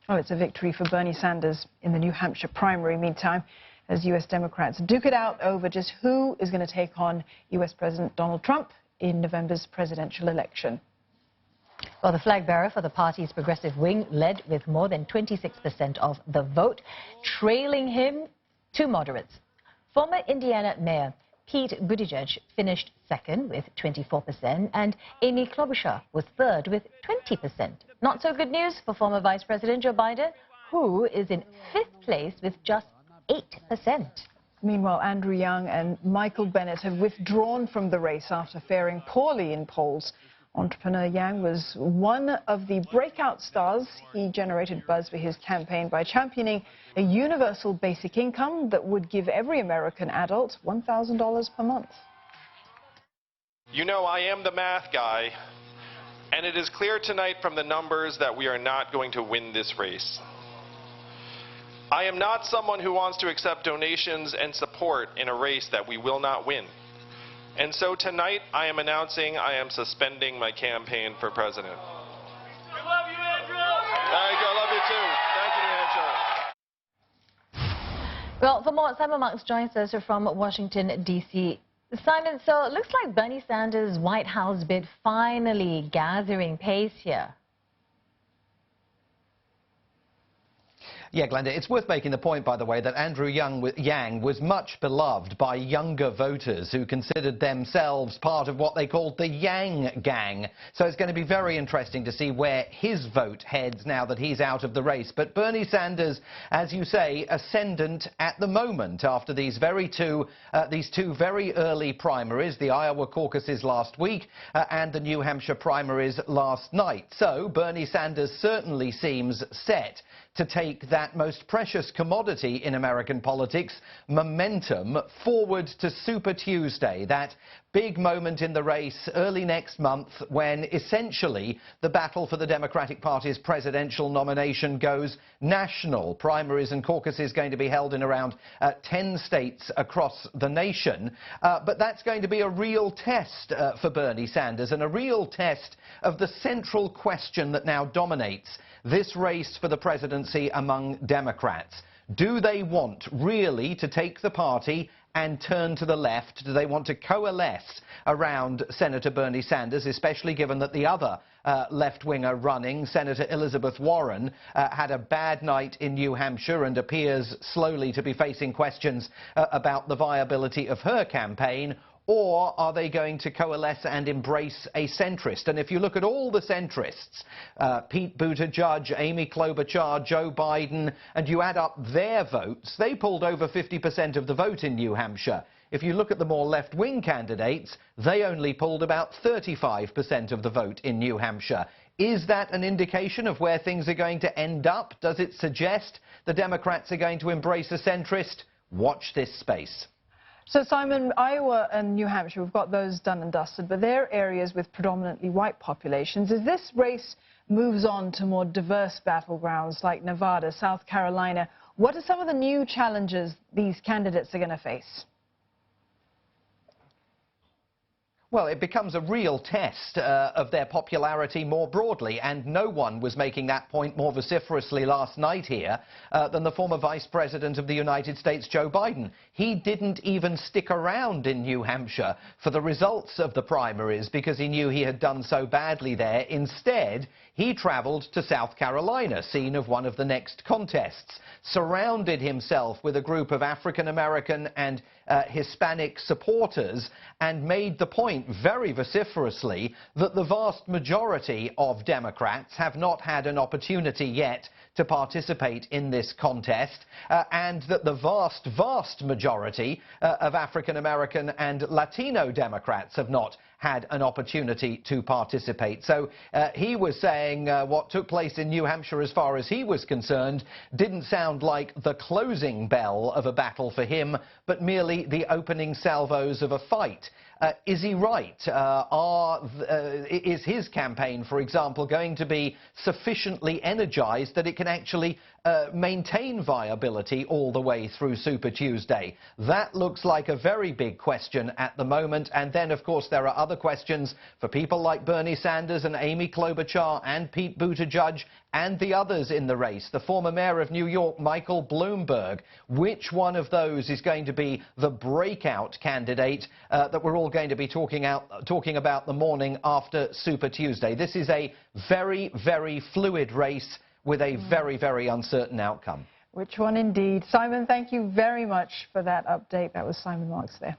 Well, it's a victory for Bernie Sanders in the New Hampshire primary. Meantime, as U.S. Democrats duke it out over just who is going to take on U.S. President Donald Trump in November's presidential election. Well, the flag bearer for the party's progressive wing led with more than 26% of the vote, trailing him two moderates. Former Indiana Mayor Pete Buttigieg finished second with 24%, and Amy Klobuchar was third with 20%. Not so good news for former Vice President Joe Biden, who is in fifth place with just 8%. Meanwhile, Yang and Michael Bennet have withdrawn from the race after faring poorly in polls. Entrepreneur Yang was one of the breakout stars. He generated buzz for his campaign by championing a universal basic income that would give every American adult $1,000 per month. You know, I am the math guy, and it is clear tonight from the numbers that we are not going to win this race. I am not someone who wants to accept donations and support in a race that we will not win. And so tonight, I am announcing I am suspending my campaign for president. We love you, Andrew! Thank you. I love you too. Thank you, New Hampshire. Well, for more, Simon Marks joins us from Washington, D.C. Simon, so it looks like Bernie Sanders' White House bid finally gathering pace here. Yeah, Glenda, it's worth making the point, by the way, that Yang was much beloved by younger voters who considered themselves part of what they called the Yang gang. So it's going to be very interesting to see where his vote heads now that he's out of the race. But Bernie Sanders, as you say, ascendant at the moment after these two very early primaries, the Iowa caucuses last week and the New Hampshire primaries last night. So Bernie Sanders certainly seems set to take that most precious commodity in American politics, momentum, forward to Super Tuesday, that big moment in the race early next month when essentially the battle for the Democratic Party's presidential nomination goes national. Primaries and caucuses going to be held in around 10 states across the nation. But that's going to be a real test for Bernie Sanders and a real test of the central question that now dominates this race for the presidency among Democrats. Do they want really to take the party and turn to the left? Do they want to coalesce around Senator Bernie Sanders, especially given that the other left-winger running, Senator Elizabeth Warren, had a bad night in New Hampshire and appears slowly to be facing questions about the viability of her campaign? Or are they going to coalesce and embrace a centrist? And if you look at all the centrists, Pete Buttigieg, Amy Klobuchar, Joe Biden, and you add up their votes, they pulled over 50% of the vote in New Hampshire. If you look at the more left-wing candidates, they only pulled about 35% of the vote in New Hampshire. Is that an indication of where things are going to end up? Does it suggest the Democrats are going to embrace a centrist? Watch this space. So, Simon, Iowa and New Hampshire, we've got those done and dusted, but they're areas with predominantly white populations. As this race moves on to more diverse battlegrounds like Nevada, South Carolina, what are some of the new challenges these candidates are going to face? Well, it becomes a real test of their popularity more broadly, and no one was making that point more vociferously last night here than the former Vice President of the United States, Joe Biden. He didn't even stick around in New Hampshire for the results of the primaries because he knew he had done so badly there. Instead, he traveled to South Carolina, scene of one of the next contests, surrounded himself with a group of African-American and Hispanic supporters, and made the point very vociferously that the vast majority of Democrats have not had an opportunity yet to participate in this contest, and that the vast majority of African-American and Latino Democrats have not had an opportunity to participate. So he was saying what took place in New Hampshire, as far as he was concerned, didn't sound like the closing bell of a battle for him, but merely the opening salvos of a fight. Is he right? Is his campaign, for example, going to be sufficiently energized that it can actually maintain viability all the way through Super Tuesday? That looks like a very big question at the moment. And then, of course, there are other questions for people like Bernie Sanders and Amy Klobuchar and Pete Buttigieg and the others in the race. The former mayor of New York, Michael Bloomberg. Which one of those is going to be the breakout candidate that we're all going to be talking about the morning after Super Tuesday? This is a very, very fluid race with a very, very uncertain outcome. Which one indeed? Simon, thank you very much for that update. That was Simon Marks there.